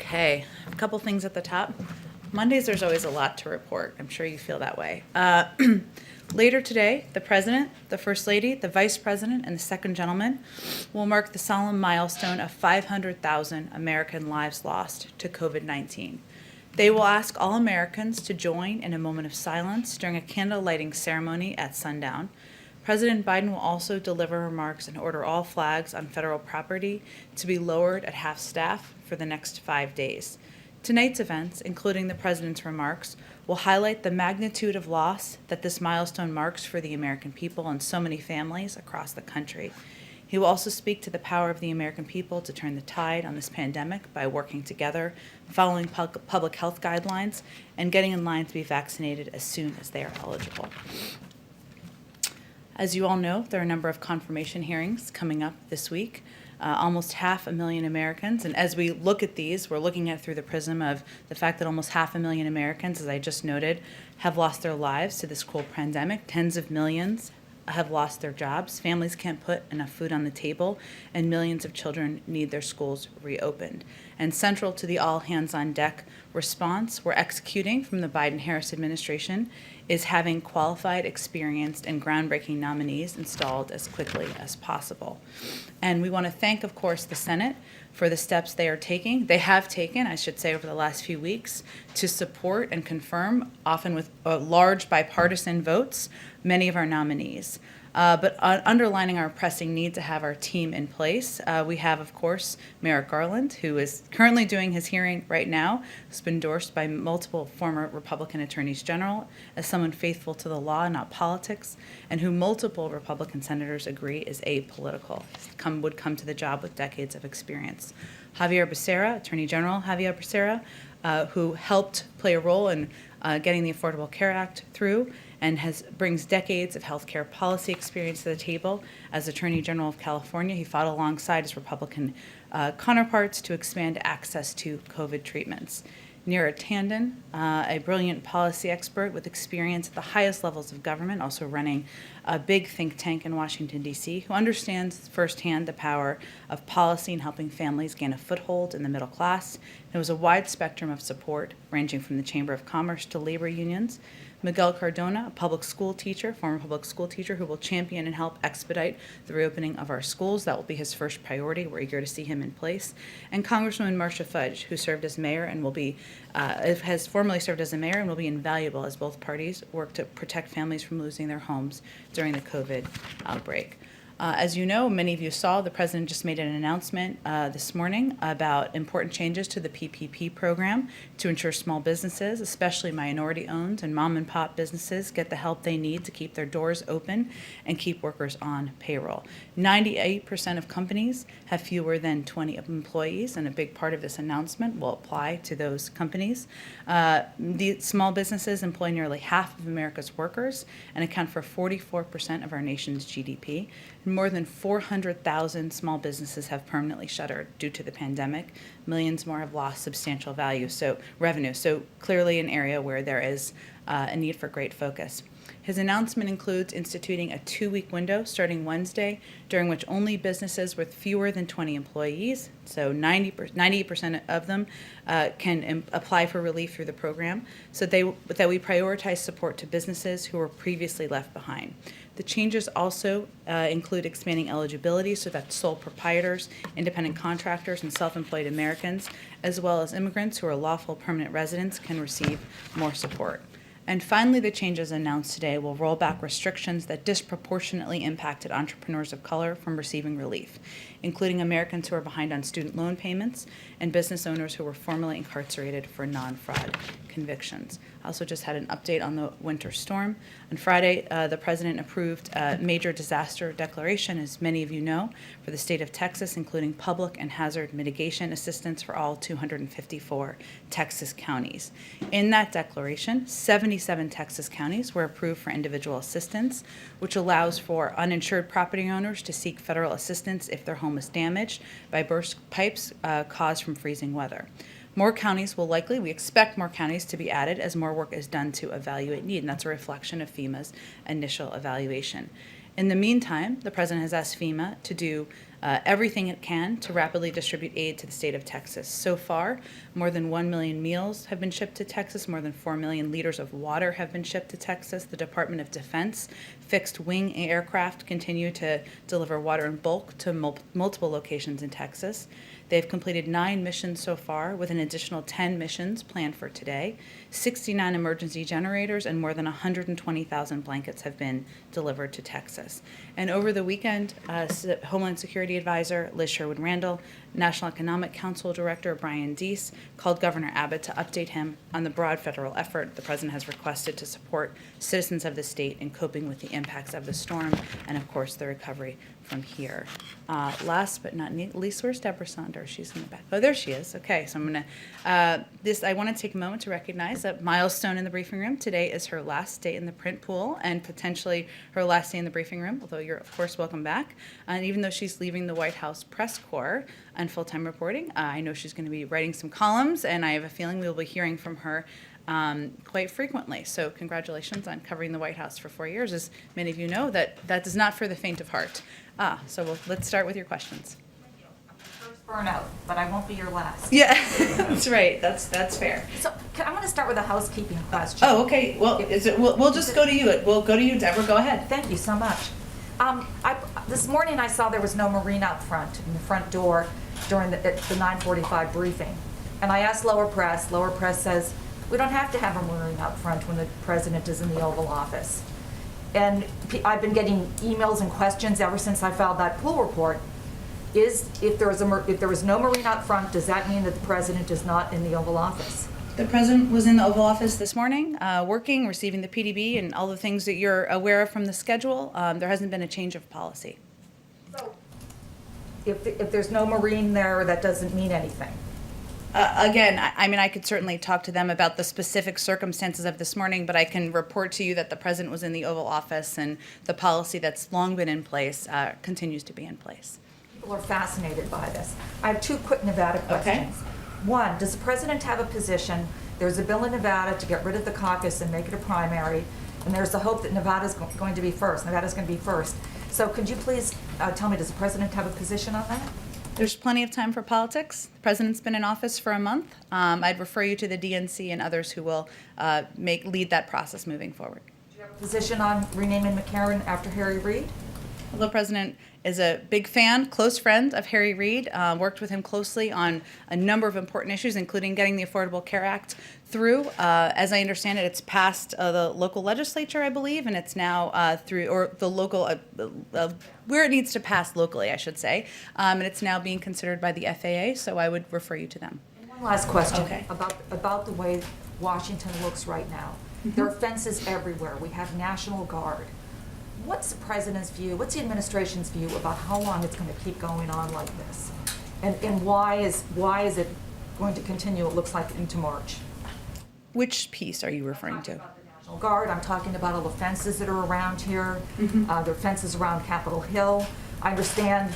Okay, a couple things at the top. Mondays, there's always a lot to report. I'm sure you feel that way. Later today, the President, the First Lady, the Vice President, and the Second Gentleman will mark the solemn milestone of 500,000 American lives lost to COVID-19. They will ask all Americans to join in a moment of silence during a candle lighting ceremony at sundown. President Biden will also deliver remarks and order all flags on federal property to be lowered at half staff for the next 5 days. Tonight's events, including the President's remarks, will highlight the magnitude of loss that this milestone marks for the American people and so many families across the country. He will also speak to the power of the American people to turn the tide on this pandemic by working together, following public health guidelines, and getting in line to be vaccinated as soon as they are eligible. As you all know, there are a number of confirmation hearings coming up this week. Almost 500,000 Americans, and as we look at these, we're looking at it through the prism of the fact that almost 500,000 Americans, as I just noted, have lost their lives to this cruel pandemic. Tens of millions have lost their jobs. Families can't put enough food on the table, and millions of children need their schools reopened. And central to the all-hands-on-deck response we're executing from the Biden-Harris administration is having qualified, experienced, and groundbreaking nominees installed as quickly as possible. And we want to thank, of course, the Senate for the steps they have taken, I should say, over the last few weeks to support and confirm, often with large bipartisan votes, many of our nominees. But underlining our pressing need to have our team in place, we have, of course, Merrick Garland, who is currently doing his hearing right now, who's been endorsed by multiple former Republican attorneys general as someone faithful to the law, not politics, and who multiple Republican senators agree is apolitical, would come to the job with decades of experience. Javier Becerra, Attorney General Javier Becerra, who helped play a role in getting the Affordable Care Act through, and brings decades of healthcare policy experience to the table. As Attorney General of California, he fought alongside his Republican counterparts to expand access to COVID treatments. Neera Tanden, a brilliant policy expert with experience at the highest levels of government, also running a big think tank in Washington, D.C., who understands firsthand the power of policy in helping families gain a foothold in the middle class. There was a wide spectrum of support, ranging from the Chamber of Commerce to labor unions. Miguel Cardona, a former public school teacher, who will champion and help expedite the reopening of our schools. That will be his first priority. We're eager to see him in place. And Congresswoman Marcia Fudge, who served as mayor and has formerly served as a mayor and will be invaluable as both parties work to protect families from losing their homes during the COVID outbreak. As you know, many of you saw, the President just made an announcement this morning about important changes to the PPP program to ensure small businesses, especially minority-owned and mom-and-pop businesses, get the help they need to keep their doors open and keep workers on payroll. 98% of companies have fewer than 20 employees, and a big part of this announcement will apply to those companies. The small businesses employ nearly half of America's workers and account for 44% of our nation's GDP. More than 400,000 small businesses have permanently shuttered due to the pandemic. Millions more have lost substantial revenue. So clearly an area where there is a need for great focus. His announcement includes instituting a 2-week window starting Wednesday, during which only businesses with fewer than 20 employees, so 98% of them, can apply for relief through the program, so that we prioritize support to businesses who were previously left behind. The changes also include expanding eligibility so that sole proprietors, independent contractors, and self-employed Americans, as well as immigrants who are lawful permanent residents, can receive more support. And finally, the changes announced today will roll back restrictions that disproportionately impacted entrepreneurs of color from receiving relief, including Americans who are behind on student loan payments and business owners who were formerly incarcerated for non-fraud convictions. I also just had an update on the winter storm. On Friday, the President approved a major disaster declaration, as many of you know, for the state of Texas, including public and hazard mitigation assistance for all 254 Texas counties. In that declaration, 77 Texas counties were approved for individual assistance, which allows for uninsured property owners to seek federal assistance if their home is damaged by burst pipes caused from freezing weather. More counties we expect more counties to be added as more work is done to evaluate need, and that's a reflection of FEMA's initial evaluation. In the meantime, the President has asked FEMA to do everything it can to rapidly distribute aid to the state of Texas. So far, more than 1 million meals have been shipped to Texas, more than 4 million liters of water have been shipped to Texas. The Department of Defense fixed wing aircraft continue to deliver water in bulk to multiple locations in Texas. They've completed 9 missions so far, with an additional 10 missions planned for today. 69 emergency generators and more than 120,000 blankets have been delivered to Texas. And over the weekend, Homeland Security Advisor Liz Sherwood-Randall, National Economic Council Director Brian Deese called Governor Abbott to update him on the broad federal effort the president has requested to support citizens of the state in coping with the impacts of the storm and, of course, the recovery from here. Last but not least, where's Deborah Saunders? She's in the back. Oh, there she is. Okay, so I'm going to, I want to take a moment to recognize a milestone in the briefing room. Today is her last day in the print pool and potentially her last day in the briefing room, although you're, of course, welcome back. And even though she's leaving the White House press corps and full-time reporting, I know she's going to be writing some columns, and I have a feeling we'll be hearing from her quite frequently. So congratulations on covering the White House for 4 years. As many of you know, that is not for the faint of heart. So let's start with your questions. Thank you. I'm your first burnout, but I won't be your last. Yeah, that's right. That's fair. So I'm going to start with a housekeeping question. Oh, okay. Well, we'll just go to you. We'll go to you, Deborah. Go ahead. Thank you so much. This morning I saw there was no Marine out front in the front door during the 9:45 briefing. And I asked lower press. Lower press says, we don't have to have a Marine out front when the president is in the Oval Office. And I've been getting emails and questions ever since I filed that pool report. If there was no Marine out front, does that mean that the president is not in the Oval Office? The president was in the Oval Office this morning, working, receiving the PDB, and all the things that you're aware of from the schedule. There hasn't been a change of policy. So, if there's no Marine there, that doesn't mean anything. Again, I mean, I could certainly talk to them about the specific circumstances of this morning, but I can report to you that the president was in the Oval Office and the policy that's long been in place continues to be in place. People are fascinated by this. I have 2 quick Nevada questions. Okay. One, does the president have a position? There's a bill in Nevada to get rid of the caucus and make it a primary, and there's the hope that Nevada's going to be first. Nevada's going to be first. So could you please tell me, does the president have a position on that? There's plenty of time for politics. The president's been in office for a month. I'd refer you to the DNC and others who will lead that process moving forward. Do you have a position on renaming McCarran after Harry Reid? Well, the president is a big fan, close friend of Harry Reid, worked with him closely on a number of important issues, including getting the Affordable Care Act through. As I understand it, it's passed the local legislature, I believe, and it's now through, or the local, where it needs to pass locally, I should say, and it's now being considered by the FAA, so I would refer you to them. And one last question Okay. about the way Washington looks right now. Mm-hmm. There are fences everywhere. We have National Guard. What's the president's view, what's the administration's view about how long it's going to keep going on like this? And why is it going to continue, it looks like, into March? Which piece are you referring to? I'm talking about the National Guard. I'm talking about all the fences that are around here. Mm-hmm. There are fences around Capitol Hill. I understand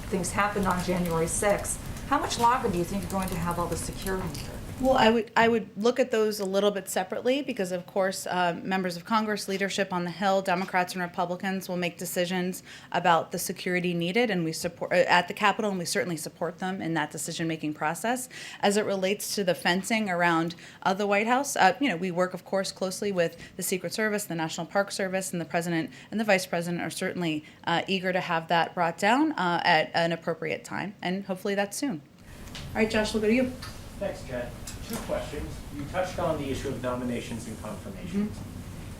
things happened on January 6th. How much longer do you think you're going to have all the security here? Well, I would look at those a little bit separately because, of course, members of Congress, leadership on the Hill, Democrats and Republicans will make decisions about the security needed, and we support at the Capitol, and we certainly support them in that decision-making process. As it relates to the fencing around the White House, we work, of course, closely with the Secret Service, the National Park Service, and the President and the Vice President are certainly eager to have that brought down at an appropriate time, and hopefully that's soon. All right, Josh, we'll go to you. Thanks, Jen. 2 questions. You touched on the issue of nominations and confirmations.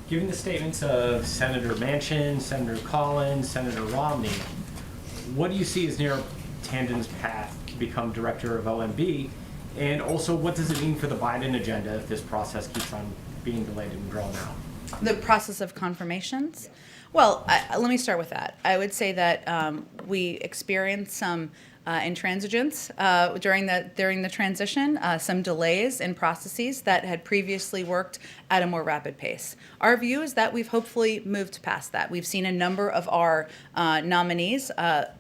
Given the statements of Senator Manchin, Senator Collins, Senator Romney, what do you see as Neera Tanden's path to become director of OMB? And also, what does it mean for the Biden agenda if this process keeps on being delayed and drawn out? The process of confirmations? Well, let me start with that. I would say that we experienced some intransigence during the transition, some delays in processes that had previously worked at a more rapid pace. Our view is that we've hopefully moved past that. We've seen a number of our nominees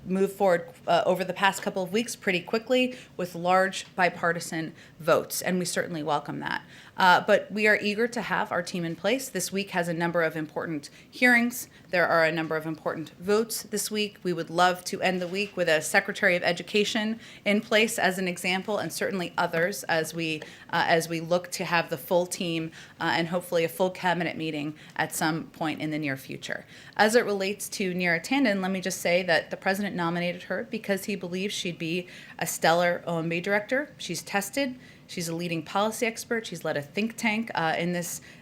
move forward over the past couple of weeks pretty quickly with large bipartisan votes, and we certainly welcome that. But we are eager to have our team in place. This week has a number of important hearings. There are a number of important votes this week. We would love to end the week with a Secretary of Education in place as an example, and certainly others as we look to have the full team and hopefully a full cabinet meeting at some point in the near future. As it relates to Neera Tanden, let me just say that the president nominated her because he believes she'd be a stellar OMB director. She's tested. She's a leading policy expert. She's led a think tank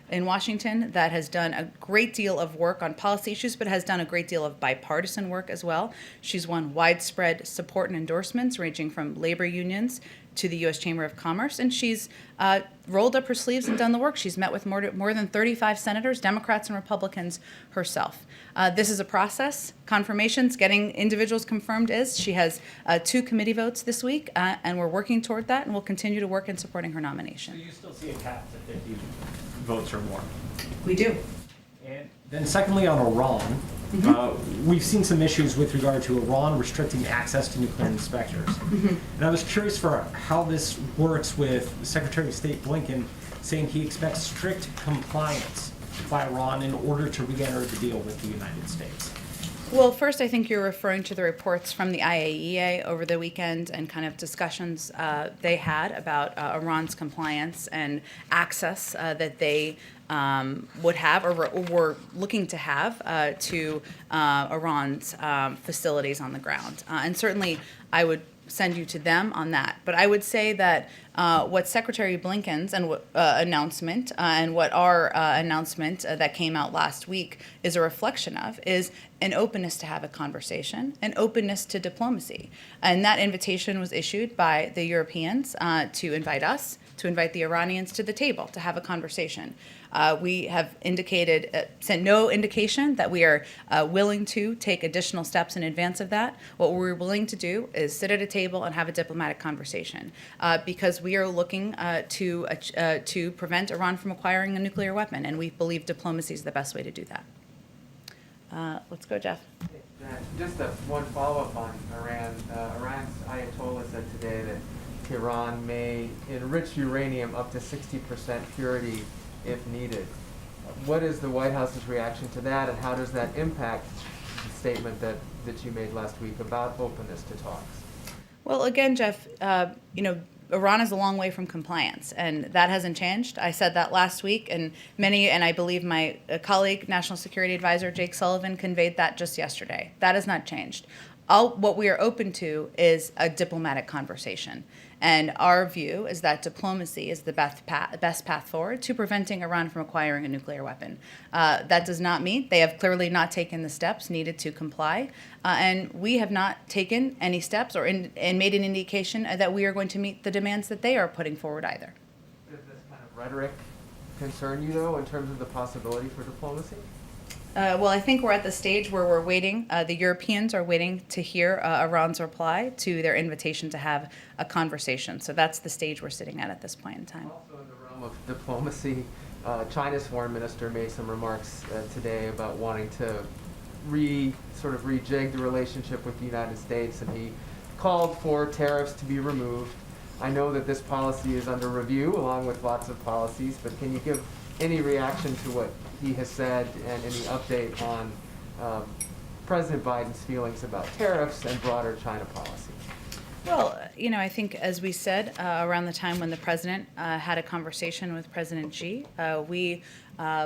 in Washington that has done a great deal of work on policy issues, but has done a great deal of bipartisan work as well. She's won widespread support and endorsements ranging from labor unions to the U.S. Chamber of Commerce, and she's rolled up her sleeves and done the work. She's met with more than 35 senators, Democrats and Republicans herself. This is a process. Confirmations, getting individuals confirmed she has 2 committee votes this week, and we're working toward that, and we'll continue to work in supporting her So nomination. you still see a cap to 50 votes or more? We do. And then secondly, on Iran, we've seen some issues with regard to Iran restricting access to nuclear inspectors. And I was curious for how this works with Secretary of State Blinken saying he expects strict compliance by Iran in order to re-enter the deal with the United States. Well, first, I think you're referring to the reports from the IAEA over the weekend and kind of discussions they had about Iran's compliance and access that they would have or were looking to have to Iran's facilities on the ground. And certainly, I would send you to them on that. But I would say that what Secretary Blinken's announcement and what our announcement that came out last week is a reflection of is an openness to have a conversation, an openness to diplomacy. And that invitation was issued by the Europeans to invite us, to invite the Iranians to the table to have a conversation. We have sent no indication that we are willing to take additional steps in advance of that. What we're willing to do is sit at a table and have a diplomatic conversation because we are looking to prevent Iran from acquiring a nuclear weapon, and we believe diplomacy is the best way to do that. Let's go, Jeff. Just one follow-up on Iran. Iran's Ayatollah said today that Iran may enrich uranium up to 60% purity if needed. What is the White House's reaction to that, and how does that impact the statement that you made last week about openness to talks? Well, again, Jeff, Iran is a long way from compliance, and that hasn't changed. I said that last week, and I believe my colleague, National Security Advisor Jake Sullivan, conveyed that just yesterday. That has not changed. What we are open to is a diplomatic conversation. And our view is that diplomacy is the best path forward to preventing Iran from acquiring a nuclear weapon. That does not mean they have clearly not taken the steps needed to comply. And we have not taken any steps and made an indication that we are going to meet the demands that they are putting forward either. Does this kind of rhetoric concern you, though, in terms of the possibility for diplomacy? Well, I think we're at the stage where we're waiting. The Europeans are waiting to hear Iran's reply to their invitation to have a conversation. So that's the stage we're sitting at this point in time. Also in the realm of diplomacy, China's foreign minister made some remarks today about wanting to rejig the relationship with the United States, and he called for tariffs to be removed. I know that this policy is under review along with lots of policies, but can you give any reaction to what he has said and any update on President Biden's feelings about tariffs and broader China policy? Well, I think as we said around the time when the president had a conversation with President Xi, we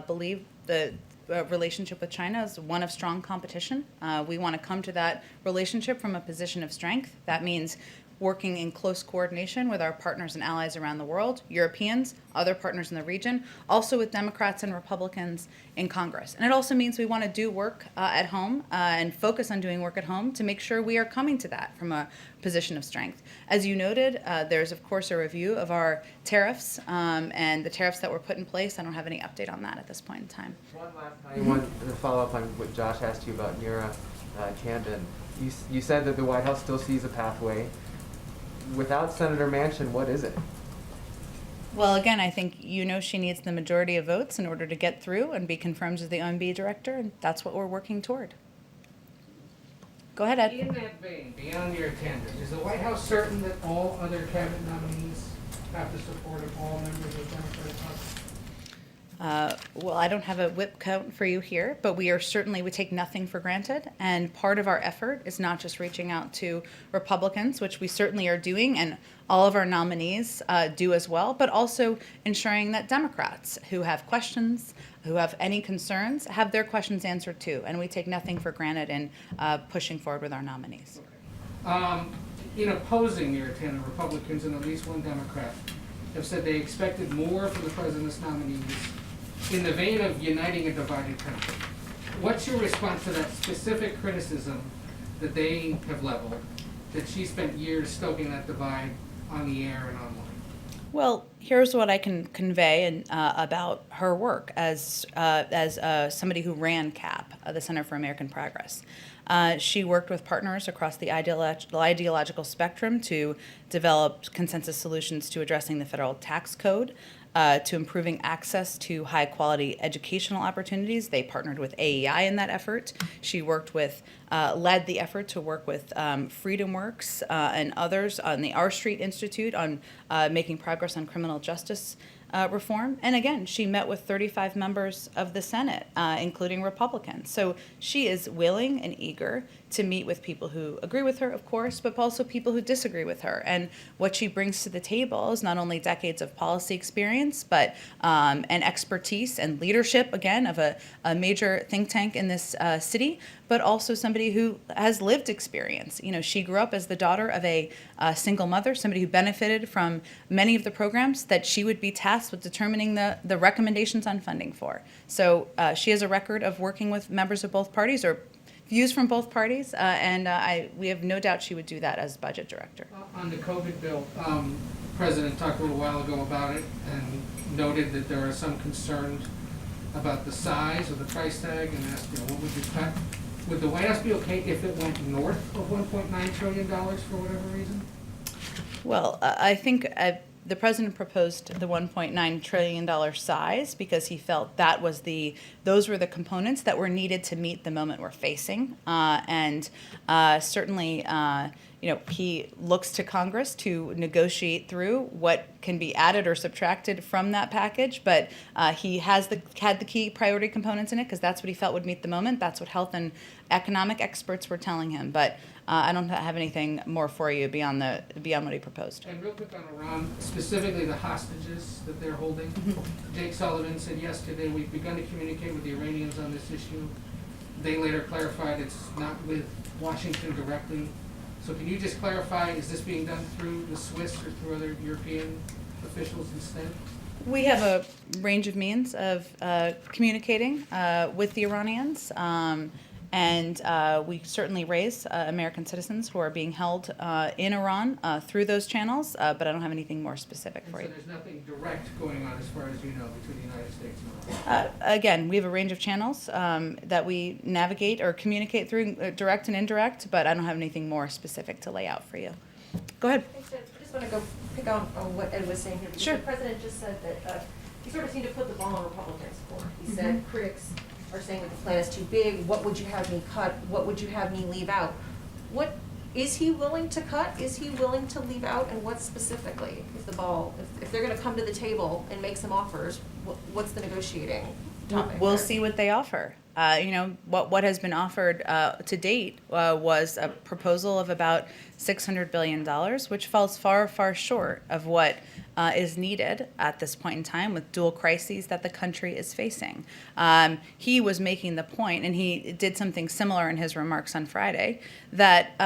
believe the relationship with China is one of strong competition. We want to come to that relationship from a position of strength. That means working in close coordination with our partners and allies around the world, Europeans, other partners in the region, also with Democrats and Republicans in Congress. And it also means we want to do work at home and focus on doing work at home to make sure we are coming to that from a position of strength. As you noted, there's, of course, a review of our tariffs and the tariffs that were put in place. I don't have any update on that at this point in time. One last thing, one to follow up on what Josh asked you about Neera Tanden. You said that the White House still sees a pathway. Without Senator Manchin, what is it? Well, again, I think she needs the majority of votes in order to get through and be confirmed as the OMB director, and that's what we're working toward. Go ahead, Ed. In that vein, beyond your tender, is the White House certain that all other cabinet nominees have the support of all members of the Democratic Party? Well, I don't have a whip count for you here, but we take nothing for granted. And part of our effort is not just reaching out to Republicans, which we certainly are doing, and all of our nominees do as well, but also ensuring that Democrats who have questions, who have any concerns, have their questions answered too. And we take nothing for granted in pushing forward with our nominees. In opposing Maritana, Republicans and at least one Democrat have said they expected more from the president's nominees in the vein of uniting a divided country. What's your response to that specific criticism that they have leveled, that she spent years stoking that divide on the air and online? Well, here's what I can convey about her work as somebody who ran CAP, the Center for American Progress. She worked with partners across the ideological spectrum to develop consensus solutions to addressing the federal tax code, to improving access to high-quality educational opportunities. They partnered with AEI in that effort. She led the effort to work with FreedomWorks and others on the R Street Institute on making progress on criminal justice reform. And again, she met with 35 members of the Senate, including Republicans. So she is willing and eager to meet with people who agree with her, of course, but also people who disagree with her. And what she brings to the table is not only decades of policy experience, but and expertise and leadership, again, of a major think tank in this city, but also somebody who has lived experience. You know, she grew up as the daughter of a single mother, somebody who benefited from many of the programs that she would be tasked with determining the recommendations on funding for. So she has a record of working with members of both parties, or views from both parties, and we have no doubt she would do that as budget director. On the COVID bill, the President talked a little while ago about it and noted that there are some concerns about the size of the price tag and asked, what would you cut? Would the White House be okay if it went north of $1.9 trillion for whatever reason? Well, I think the president proposed the $1.9 trillion size because he felt those were the components that were needed to meet the moment we're facing. And certainly, he looks to Congress to negotiate through what can be added or subtracted from that package, but he had the key priority components in it because that's what he felt would meet the moment. That's what health and economic experts were telling him. But I don't have anything more for you beyond what he proposed. And real quick on Iran, specifically the hostages that they're holding. Jake Sullivan said yesterday, we've begun to communicate with the Iranians on this issue. They later clarified it's not with Washington directly. So can you just clarify, is this being done through the Swiss or through other European officials instead? We have a range of means of communicating with the Iranians. And we certainly raise American citizens who are being held in Iran through those channels, but I don't have anything more specific for you. So there's nothing direct going on as far as you know between the United States and Iran? Again, we have a range of channels that we navigate or communicate through, direct and indirect, but I don't have anything more specific to lay out for you. Go ahead. Thanks, Ed. I just want to go pick on what Ed was saying here. Because Sure. The president just said that he sort of seemed to put the ball in Republicans' court. He said critics are saying that the plan is too big. What would you have me cut? What would you have me leave out? What is he willing to cut? Is he willing to leave out? And what specifically is the ball? If they're going to come to the table and make some offers, what's the negotiating topic? We'll there? see what they offer. What has been offered to date was a proposal of about $600 billion, which falls far, far short of what is needed at this point in time with dual crises that the country is facing. He was making the point, and he did something similar in his remarks on Friday, that,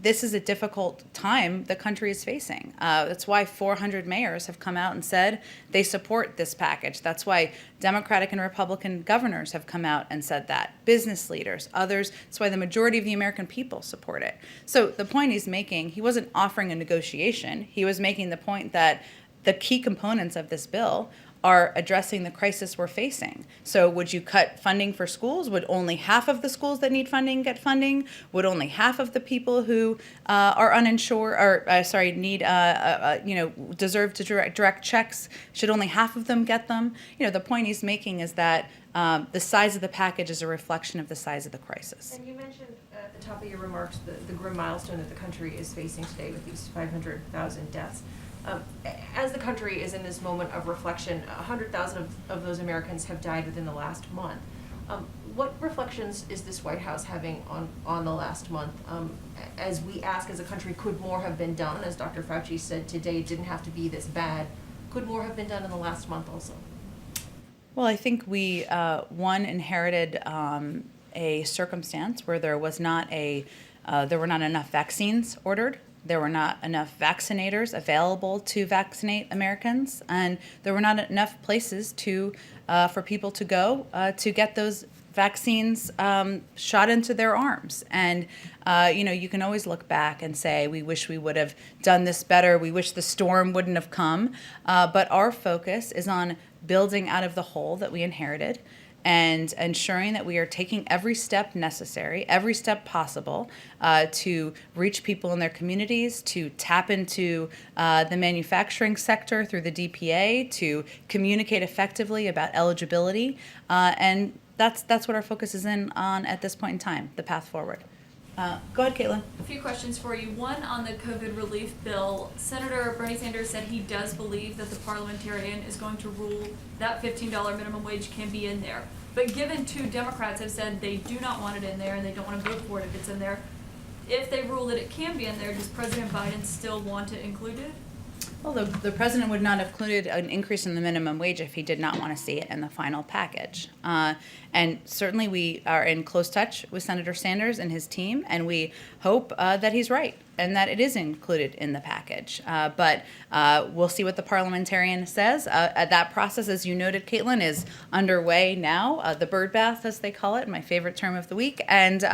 this is a difficult time the country is facing. That's why 400 mayors have come out and said they support this package. That's why Democratic and Republican governors have come out and said that. Business leaders, others. That's why the majority of the American people support it. So the point he's making, he wasn't offering a negotiation. He was making the point that the key components of this bill are addressing the crisis we're facing. So would you cut funding for schools? Would only half of the schools that need funding get funding? Would only half of the people who are uninsured, need, deserve to direct checks, should only half of them get them? The point he's making is that the size of the package is a reflection of the size of the crisis. And you mentioned at the top of your remarks the grim milestone that the country is facing today with these 500,000 deaths. as the country is in this moment of reflection, 100,000 of those Americans have died within the last month. What reflections is this White House having on the last month? As we ask as a country, could more have been done? As Dr. Fauci said today, it didn't have to be this bad. Could more have been done in the last month also? Well, I think we, one, inherited a circumstance where there was not there were not enough vaccines ordered. There were not enough vaccinators available to vaccinate Americans, and there were not enough places for people to go to get those vaccines shot into their arms. And you can always look back and say, we wish we would have done this better. We wish the storm wouldn't have come. But our focus is on building out of the hole that we inherited and ensuring that we are taking every step necessary, every step possible to reach people in their communities, to tap into the manufacturing sector through the DPA, to communicate effectively about eligibility. And that's what our focus is on at this point in time, the path forward. Go ahead, Caitlin. A few questions for you. One, on the COVID relief bill, Senator Bernie Sanders said he does believe that the parliamentarian is going to rule that $15 minimum wage can be in there. But given 2 Democrats have said they do not want it in there and they don't want to vote for it if it's in there, if they rule that it can be in there, does President Biden still want it included? Well, the president would not have included an increase in the minimum wage if he did not want to see it in the final package. And certainly we are in close touch with Senator Sanders and his team, and we hope that he's right and that it is included in the package. But we'll see what the parliamentarian says. That process, as you noted, Caitlin, is underway now, the bird bath, as they call it, my favorite term of the week. And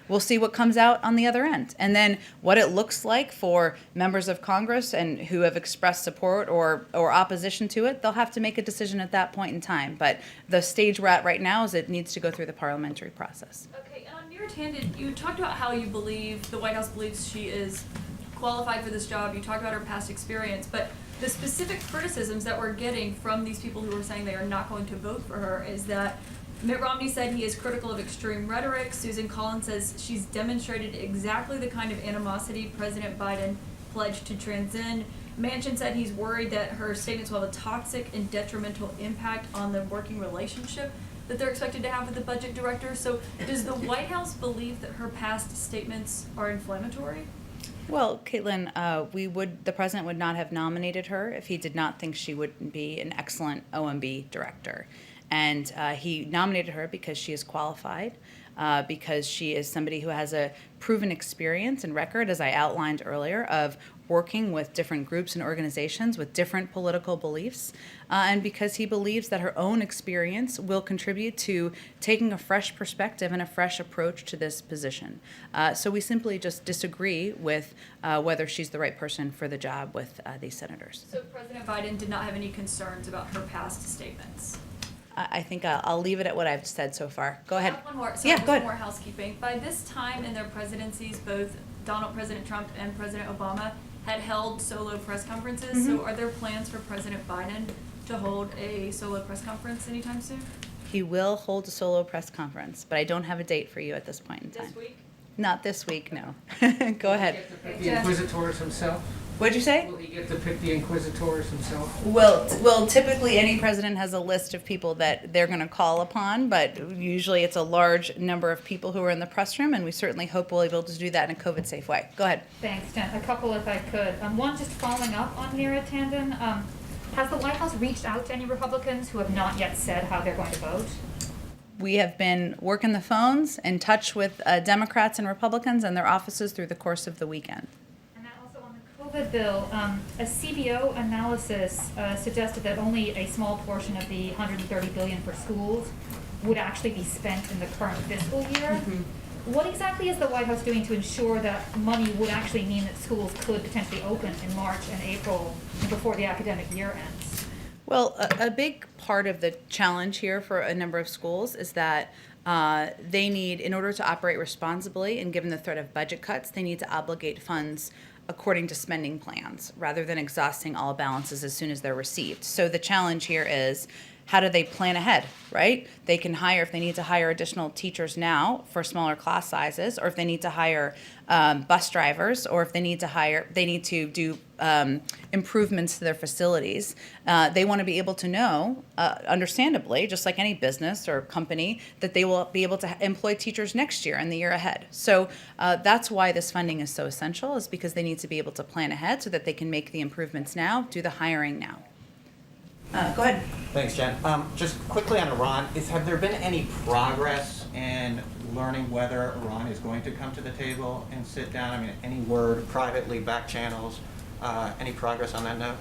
we'll see what comes out on the other end. And then what it looks like for members of Congress and who have expressed support or opposition to it, they'll have to make a decision at that point in time. But the stage we're at right now is it needs to go through the parliamentary process. Okay, and on your tangent, you talked about how you believe, the White House believes she is qualified for this job. You talked about her past experience, but the specific criticisms that we're getting from these people who are saying they are not going to vote for her is that Mitt Romney said he is critical of extreme rhetoric. Susan Collins says she's demonstrated exactly the kind of animosity President Biden pledged to transcend. Manchin said he's worried that her statements will have a toxic and detrimental impact on the working relationship that they're expected to have with the budget director. So does the White House believe that her past statements are inflammatory? Well, Caitlin, the president would not have nominated her if he did not think she would be an excellent OMB director. And he nominated her because she is qualified, because she is somebody who has a proven experience and record, as I outlined earlier, of working with different groups and organizations with different political beliefs, and because he believes that her own experience will contribute to taking a fresh perspective and a fresh approach to this position. So we simply just disagree with whether she's the right person for the job with these senators. So President Biden did not have any concerns about her past statements? I think I'll leave it at what I've said so far. Go ahead. I have one more. So Yeah, just go ahead. more housekeeping. By this time in their presidencies, both President Trump and President Obama had held solo press conferences. So are there plans for President Biden to hold a solo press conference anytime soon? He will hold a solo press conference, but I don't have a date for you at this point in time. This week? Not this week, no. Go ahead. Get to pick the inquisitors himself? What'd you say? Will he get to pick the inquisitors himself? Well, typically any president has a list of people that they're going to call upon, but usually it's a large number of people who are in the press room, and we certainly hope we'll be able to do that in a COVID-safe way. Go ahead. Thanks, Jen. A couple if I could. One, just following up on Neera Tanden. Has the White House reached out to any Republicans who have not yet said how they're going to vote? We have been working the phones, in touch with Democrats and Republicans and their offices through the course of the weekend. And then also on the COVID bill, a CBO analysis suggested that only a small portion of the $130 billion for schools would actually be spent in the current fiscal year. What exactly is the White House doing to ensure that money would actually mean that schools could potentially open in March and April before the academic year ends? Well, a big part of the challenge here for a number of schools is that they need, in order to operate responsibly and given the threat of budget cuts, they need to obligate funds according to spending plans rather than exhausting all balances as soon as they're received. So the challenge here is how do they plan ahead, right? They can hire, if they need to hire additional teachers now for smaller class sizes, or if they need to hire bus drivers, or if they need to do improvements to their facilities. They want to be able to know, understandably, just like any business or company, that they will be able to employ teachers next year and the year ahead. So that's why this funding is so essential, is because they need to be able to plan ahead so that they can make the improvements now, do the hiring now. Go ahead. Thanks, Jen. Just quickly on Iran, have there been any progress in learning whether Iran is going to come to the table and sit down? I mean, any word privately, back channels, any progress on that note?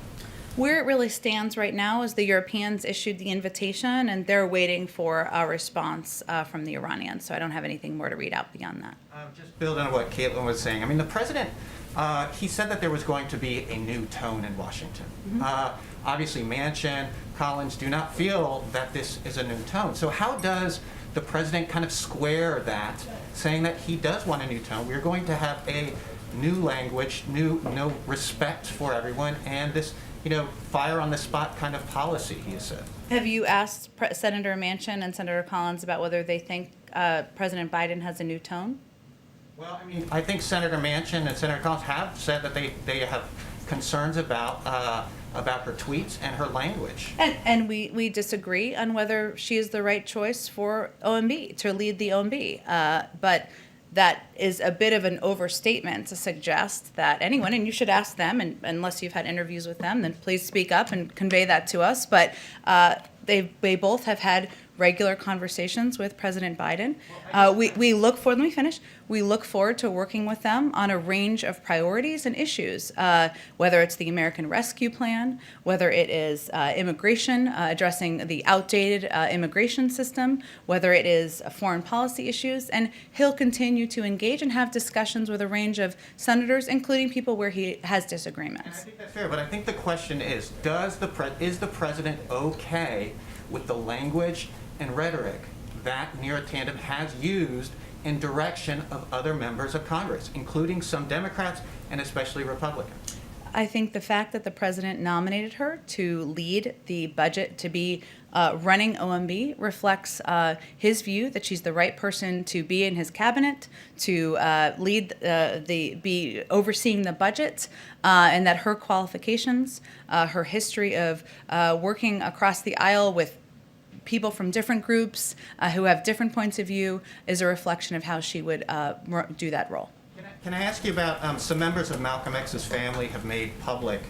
Where it really stands right now is the Europeans issued the invitation, and they're waiting for a response from the Iranians. So I don't have anything more to read out beyond that. Just building on what Caitlin was saying. I mean, the president, he said that there was going to be a new tone in Washington. Obviously, Manchin, Collins do not feel that this is a new tone. So how does the president kind of square that, saying that he does want a new tone? We're going to have a new language, no respect for everyone, and this, fire on the spot kind of policy, he has said. Have you asked Senator Manchin and Senator Collins about whether they think President Biden has a new tone? Well, I mean, I think Senator Manchin and Senator Collins have said that they have concerns about her tweets and her language. And we disagree on whether she is the right choice for OMB, to lead the OMB. But that is a bit of an overstatement to suggest that anyone, and you should ask them, and unless you've had interviews with them, then please speak up and convey that to us. But they both have had regular conversations with President Biden. We look forward, let me finish. We look forward to working with them on a range of priorities and issues, whether it's the American Rescue Plan, whether it is immigration, addressing the outdated immigration system, whether it is foreign policy issues, and he'll continue to engage and have discussions with a range of senators, including people where he has disagreements. And I think that's fair, but I think the question is the president okay with the language and rhetoric that Neera Tandem has used in direction of other members of Congress, including some Democrats and especially Republicans? I think the fact that the president nominated her to lead the budget, to be running OMB, reflects his view that she's the right person to be in his cabinet, to lead be overseeing the budget, and that her qualifications, her history of working across the aisle with people from different groups who have different points of view, is a reflection of how she would do that role. Can I ask you about some members of Malcolm X's family have made public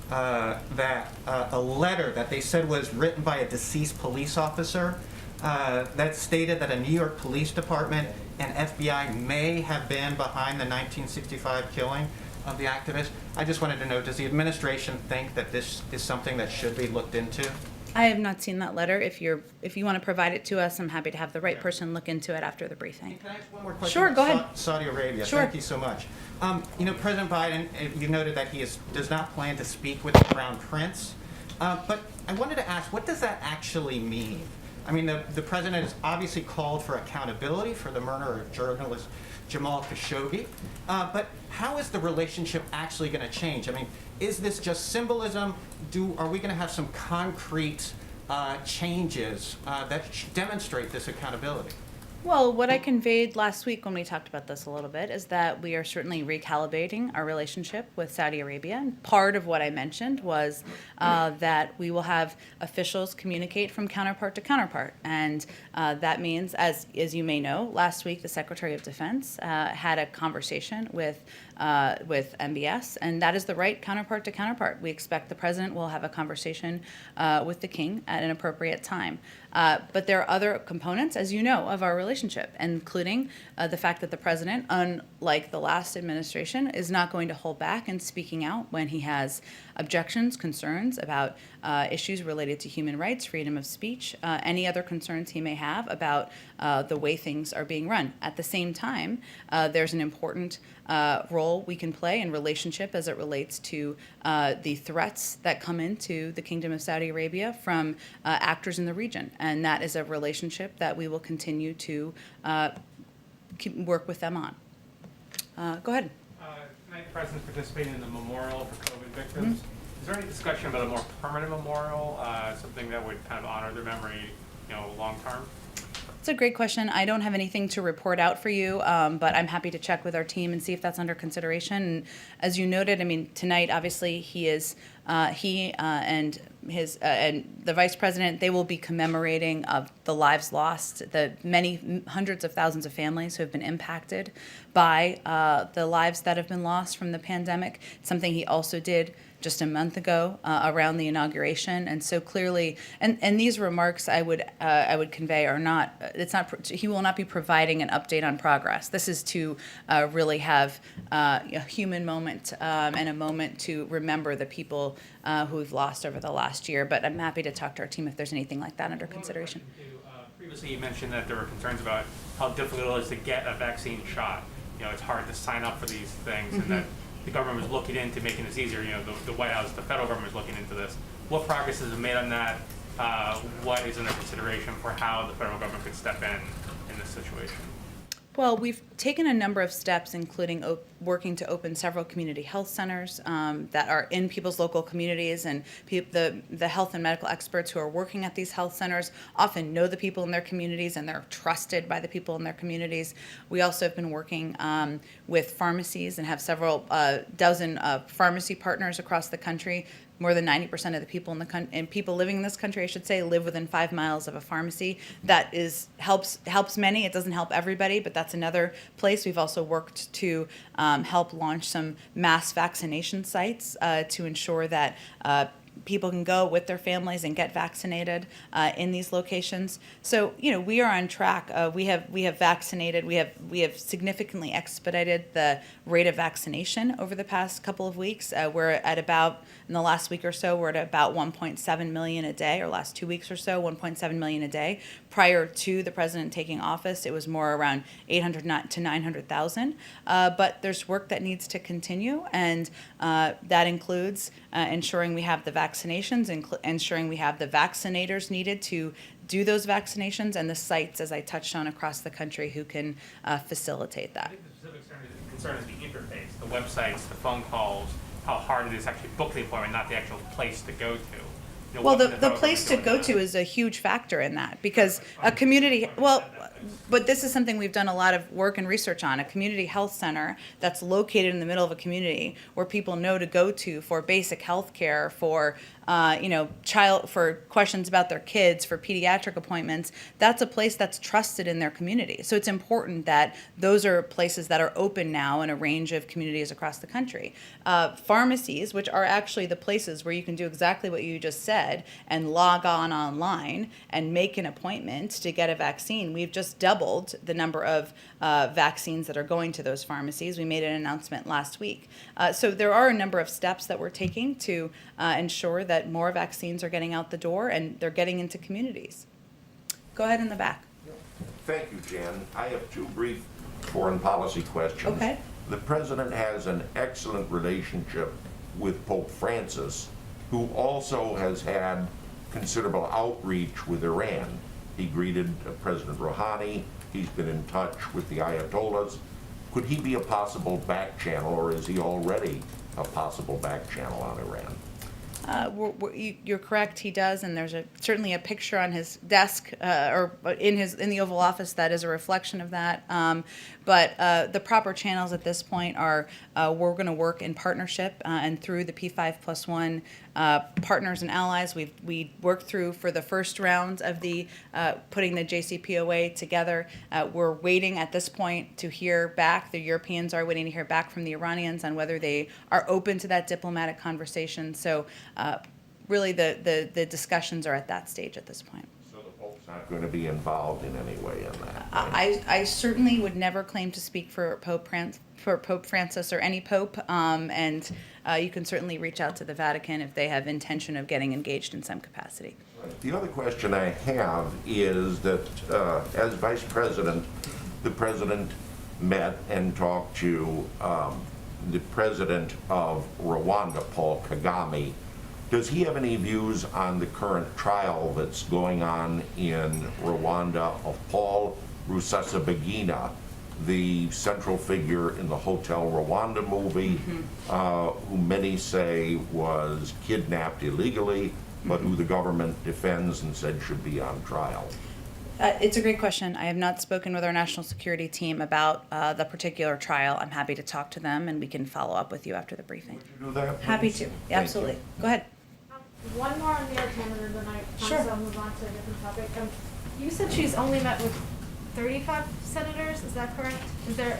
that a letter that they said was written by a deceased police officer that stated that a New York Police Department and FBI may have been behind the 1965 killing of the activist. I just wanted to know, does the administration think that this is something that should be looked into? I have not seen that letter. If you want to provide it to us, I'm happy to have the right person look into it after the briefing. Can I ask one more question? Sure, go ahead. Saudi Arabia. Sure. Thank you so much. President Biden, you noted that he does not plan to speak with the Crown Prince. But I wanted to ask, what does that actually mean? I mean, the president has obviously called for accountability for the murder of journalist Jamal Khashoggi. But how is the relationship actually going to change? I mean, is this just symbolism? Are we going to have some concrete changes that demonstrate this accountability? Well, what I conveyed last week when we talked about this a little bit is that we are certainly recalibrating our relationship with Saudi Arabia. And part of what I mentioned was that we will have officials communicate from counterpart to counterpart. And that means, as you may know, last week the Secretary of Defense had a conversation with MBS, and that is the right counterpart to counterpart. We expect the president will have a conversation with the king at an appropriate time. But there are other components, as you know, of our relationship, including the fact that the president, unlike the last administration, is not going to hold back in speaking out when he has objections, concerns about issues related to human rights, freedom of speech, any other concerns he may have about the way things are being run. At the same time, there's an important role we can play in relationship as it relates to the threats that come into the Kingdom of Saudi Arabia from actors in the region. And that is a relationship that we will continue to work with them on. Go ahead. Tonight, the President's participating in the memorial for COVID victims. Is there any discussion about a more permanent memorial, something that would kind of honor their memory, long term? It's a great question. I don't have anything to report out for you, but I'm happy to check with our team and see if that's under consideration. And as you noted, I mean, tonight, obviously, and the vice president, they will be commemorating of the lives lost, the many hundreds of thousands of families who have been impacted by the lives that have been lost from the pandemic. It's something he also did just a month ago around the inauguration, and so clearly, and these remarks I would convey are not. It's not. He will not be providing an update on progress. This is to really have a human moment and a moment to remember the people who we've lost over the last year. But I'm happy to talk to our team if there's anything like that under consideration. Previously, you mentioned that there were concerns about how difficult it is to get a vaccine shot. It's hard to sign up for these things, and that the government was looking into making this easier. The White House, the federal government is looking into this. What progress has been made on that? What is under consideration for how the federal government could step in this situation? Well, we've taken a number of steps, including working to open several community health centers that are in people's local communities, and the health and medical experts who are working at these health centers often know the people in their communities, and they're trusted by the people in their communities. We also have been working with pharmacies and have several dozen pharmacy partners across the country. More than 90% of the people people living in this country, I should say, live within 5 miles of a pharmacy. That helps many. It doesn't help everybody, but that's another place. We've also worked to help launch some mass vaccination sites to ensure that people can go with their families and get vaccinated in these locations. So, we are on track. We have vaccinated. We have significantly expedited the rate of vaccination over the past couple of weeks. We're at about, in the last week or so, we're at about 1.7 million a day, or last 2 weeks or so, 1.7 million a day. Prior to the president taking office, it was more around 800 to 900,000. But there's work that needs to continue, and that includes ensuring we have the vaccinations, ensuring we have the vaccinators needed to do those vaccinations, and the sites, as I touched on, across the country who can facilitate I that. think the specific concern is the interface, the websites, the phone calls, how hard it is to actually book the appointment, not the actual place to go to. Well, the place to go to is a huge factor in that, because a community, but this is something we've done a lot of work and research on, a community health center that's located in the middle of a community where people know to go to for basic health care, for for questions about their kids, for pediatric appointments. That's a place that's trusted in their community. So it's important that those are places that are open now in a range of communities across the country. Pharmacies, which are actually the places where you can do exactly what you just said and log on online and make an appointment to get a vaccine. We've just doubled the number of vaccines that are going to those pharmacies. We made an announcement last week. So there are a number of steps that we're taking to ensure that more vaccines are getting out the door and they're getting into communities. Go ahead in the back. Thank you, Jan. I have two brief foreign policy questions. Okay. The president has an excellent relationship with Pope Francis, who also has had considerable outreach with Iran. He greeted President Rouhani. He's been in touch with the Ayatollahs. Could he be a possible back channel, or is he already a possible back channel on Iran? You're correct, he does, and there's certainly a picture on his desk or in the Oval Office that is a reflection of that. But the proper channels at this point are we're going to work in partnership and through the P5+1 partners and allies. We worked through for the first round of the putting the JCPOA together. We're waiting at this point to hear back. The Europeans are waiting to hear back from the Iranians on whether they are open to that diplomatic conversation. So really the discussions are at that stage at this point. So the Pope's not going to be involved in any way in that? I certainly would never claim to speak for Pope Francis or any pope, and you can certainly reach out to the Vatican if they have intention of getting engaged in some capacity. The other question I have is that as Vice President, the President met and talked to the President of Rwanda, Paul Kagame. Does he have any views on the current trial that's going on in Rwanda of Paul Rusesabagina, the central figure in the Hotel Rwanda movie, who many say was kidnapped illegally, but who the government defends and said should be on trial? It's a great question. I have not spoken with our national security team about the particular trial. I'm happy to talk to them, and we can follow up with you after the briefing. Would you do that, Happy please? to. Thank Absolutely. you. Go ahead. One more on Mayor Canada, then I Sure. promise I'll move on to a different topic. You said she's only met with 35 senators, is that correct? Is there,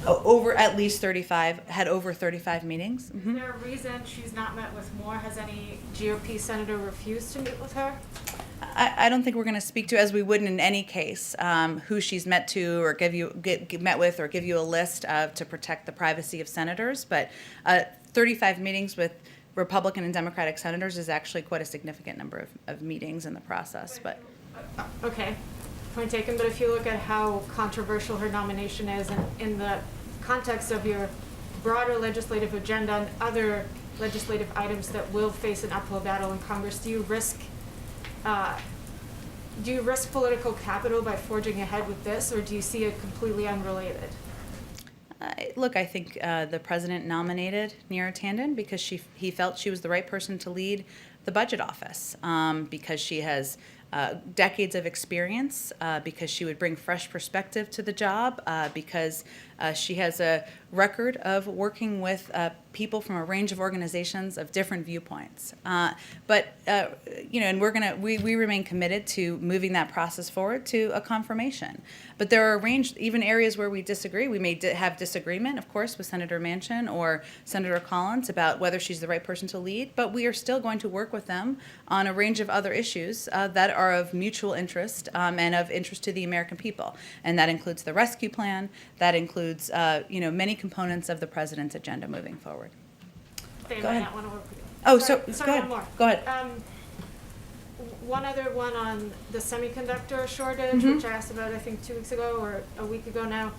Over at least 35, had over 35 meetings. is there a reason she's not met with more? Has any GOP senator refused to meet with her? I don't think we're going to speak to, as we would in any case, who she's met to or met with or give you a list to protect the privacy of senators. But 35 meetings with Republican and Democratic senators is actually quite a significant number of meetings in the process. But Okay, point taken, but if you look at how controversial her nomination is and in the context of your broader legislative agenda and other legislative items that will face an uphill battle in Congress, do you risk political capital by forging ahead with this, or do you see it completely unrelated? look, I think the president nominated Neera Tanden because he felt she was the right person to lead the budget office, because she has decades of experience, because she would bring fresh perspective to the job, because she has a record of working with people from a range of organizations of different viewpoints. But and we remain committed to moving that process forward to a confirmation. But there are even areas where we disagree. We may have disagreement, of course, with Senator Manchin or Senator Collins about whether she's the right person to lead. But we are still going to work with them on a range of other issues that are of mutual interest and of interest to the American people. And that includes the rescue plan. That includes many components of the president's agenda moving forward. They Go might ahead. not want to work with you. Oh, Sorry, go sorry, ahead. one more. Go ahead. One other one on the semiconductor shortage, which I asked about, I think, 2 weeks ago or a week ago now.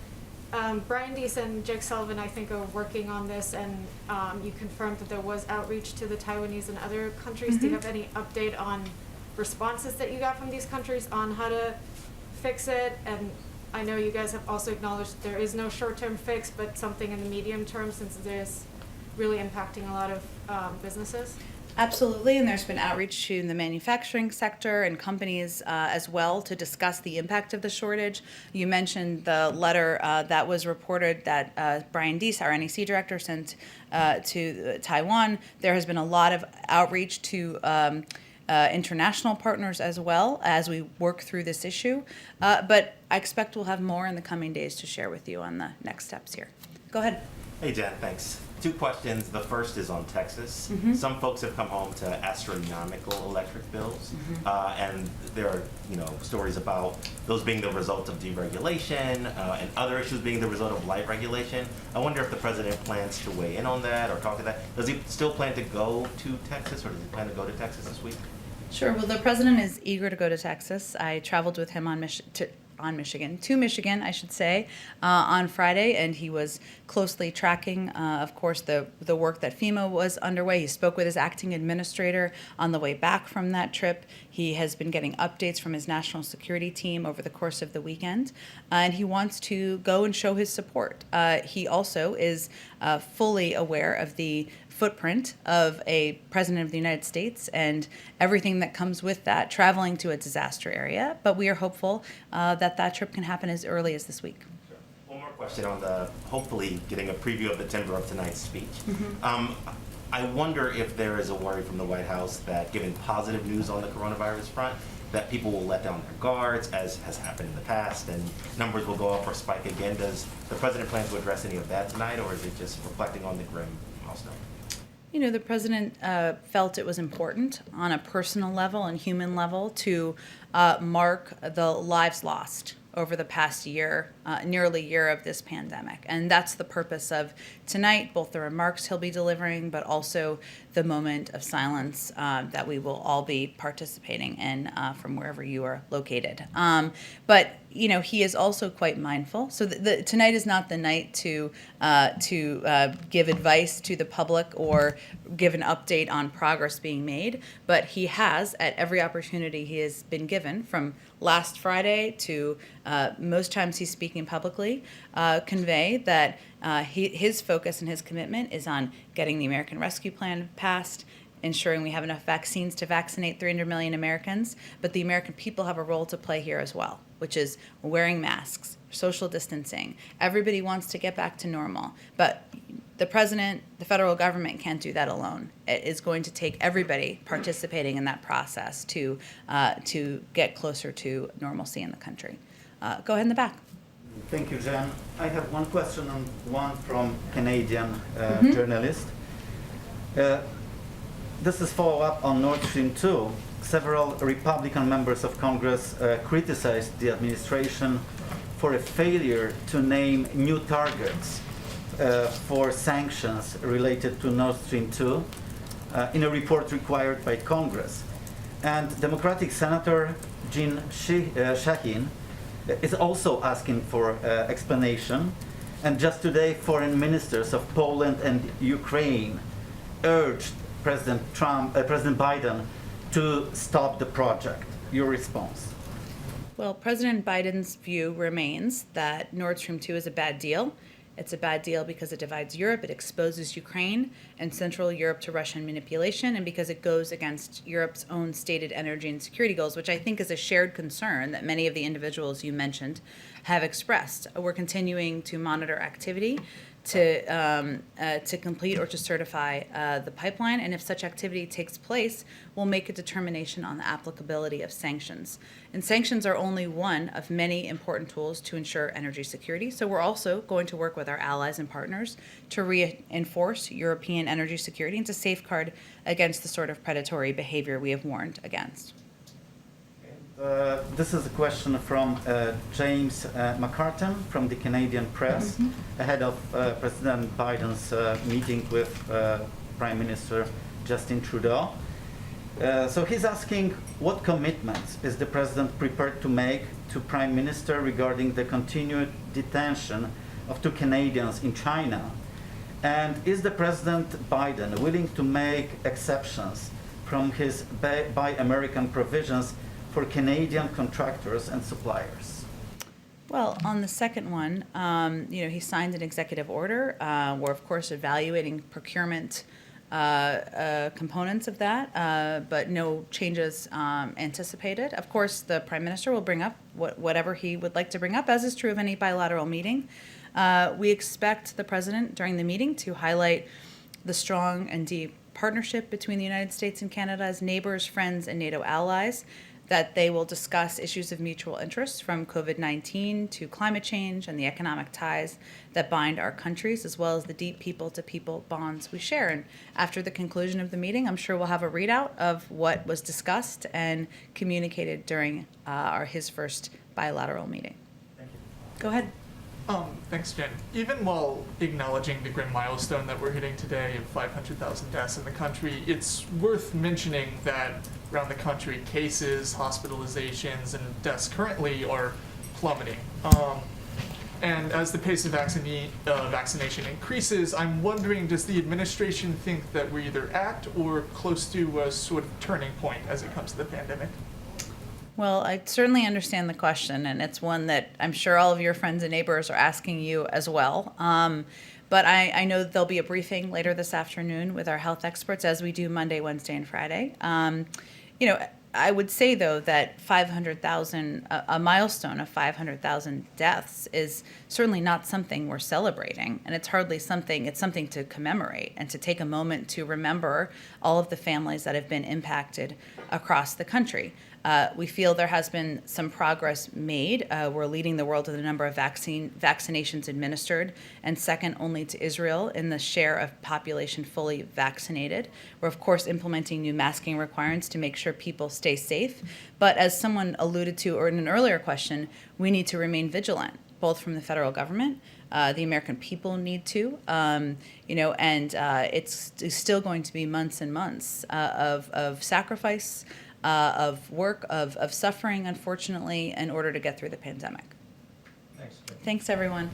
Brian Deese and Jake Sullivan, I think, are working on this, and you confirmed that there was outreach to the Taiwanese and other countries. Do you have any update on responses that you got from these countries on how to fix it? And I know you guys have also acknowledged there is no short-term fix, but something in the medium term, since it is really impacting a lot of businesses. Absolutely, and there's been outreach to the manufacturing sector and companies as well to discuss the impact of the shortage. You mentioned the letter that was reported that Brian Deese, our NEC director, sent to Taiwan. There has been a lot of outreach to international partners as well as we work through this issue. But I expect we'll have more in the coming days to share with you on the next steps here. Go ahead. Hey, Jen, thanks. 2 questions. The first is on Texas. Some folks have come home to astronomical electric bills, and there are, stories about those being the result of deregulation and other issues being the result of light regulation. I wonder if the president plans to weigh in on that or talk to that. Does he still plan to go to Texas, or does he plan to go to Texas this week? Sure. Well, the president is eager to go to Texas. I traveled with him to Michigan, I should say, on Friday, and he was closely tracking, of course, the work that FEMA was underway. He spoke with his acting administrator on the way back from that trip. He has been getting updates from his national security team over the course of the weekend, and he wants to go and show his support. He also is fully aware of the footprint of a president of the United States and everything that comes with that, traveling to a disaster area. But we are hopeful that trip can happen as early as this week. Sure. One more question on hopefully getting a preview of the timber of tonight's speech. I wonder if there is a worry from the White House that, given positive news on the coronavirus front, that people will let down their guards, as has happened in the past, and numbers will go up or spike again. Does the president plan to address any of that tonight, or is it just reflecting on the grim milestone? The president felt it was important on a personal level and human level to mark the lives lost over the past year, nearly year of this pandemic. And that's the purpose of tonight, both the remarks he'll be delivering, but also the moment of silence that we will all be participating in from wherever you are located. But he is also quite mindful. So tonight is not the night to give advice to the public or give an update on progress being made. But he has, at every opportunity he has been given, from last Friday to most times he's speaking publicly, convey that his focus and his commitment is on getting the American Rescue Plan passed, ensuring we have enough vaccines to vaccinate 300 million Americans, but the American people have a role to play here as well, which is wearing masks, social distancing. Everybody wants to get back to normal, but the president, the federal government can't do that alone. It is going to take everybody participating in that process to get closer to normalcy in the country. Go ahead in the back. Thank you, Jen. I have one question and one from Canadian journalist. This is follow-up on Nord Stream 2. Several Republican members of Congress criticized the administration for a failure to name new targets for sanctions related to Nord Stream 2 in a report required by Congress. And Democratic Senator Jean Shaheen is also asking for explanation. And just today, foreign ministers of Poland and Ukraine urged President Biden to stop the project. Your response? Well, President Biden's view remains that Nord Stream 2 is a bad deal. It's a bad deal because it divides Europe, it exposes Ukraine and Central Europe to Russian manipulation, and because it goes against Europe's own stated energy and security goals, which I think is a shared concern that many of the individuals you mentioned have expressed. We're continuing to monitor activity to complete or to certify the pipeline, and if such activity takes place, we'll make a determination on the applicability of sanctions. And sanctions are only one of many important tools to ensure energy security, so we're also going to work with our allies and partners to reinforce European energy security and to safeguard against the sort of predatory behavior we have warned against. This is a question from James McCartan from the Canadian Press, ahead of President Biden's meeting with Prime Minister Justin Trudeau. So he's asking, what commitments is the president prepared to make to Prime Minister regarding the continued detention of 2 Canadians in China? And is the President Biden willing to make exceptions from his Buy American provisions for Canadian contractors and suppliers? Well, on the second one, he signed an executive order. We're, of course, evaluating procurement components of that, but no changes anticipated. Of course, the Prime Minister will bring up whatever he would like to bring up, as is true of any bilateral meeting. We expect the President, during the meeting, to highlight the strong and deep partnership between the United States and Canada as neighbors, friends, and NATO allies, that they will discuss issues of mutual interest from COVID-19 to climate change and the economic ties that bind our countries, as well as the deep people-to-people bonds we share. And after the conclusion of the meeting, I'm sure we'll have a readout of what was discussed and communicated during his first bilateral meeting. Thank you. Go ahead. Thanks, Jen. Even while acknowledging the grim milestone that we're hitting today of 500,000 deaths in the country, it's worth mentioning that around the country, cases, hospitalizations, and deaths currently are plummeting. And as the pace of vaccination increases, I'm wondering, does the administration think that we're either at or close to a sort of turning point as it comes to the pandemic? Well, I certainly understand the question, and it's one that I'm sure all of your friends and neighbors are asking you as well. But I know that there'll be a briefing later this afternoon with our health experts, as we do Monday, Wednesday, and Friday. I would say, though, that 500,000, a milestone of 500,000 deaths is certainly not something we're celebrating. And it's hardly something, it's something to commemorate and to take a moment to remember all of the families that have been impacted across the country. We feel there has been some progress made. We're leading the world in the number of vaccinations administered, and second only to Israel in the share of population fully vaccinated. We're, of course, implementing new masking requirements to make sure people stay safe. But as someone alluded to or in an earlier question, we need to remain vigilant. both from the federal government. The American people need to, and it's still going to be months and months of sacrifice, of work, of suffering, unfortunately, in order to get through the pandemic. Thanks. Thanks, everyone.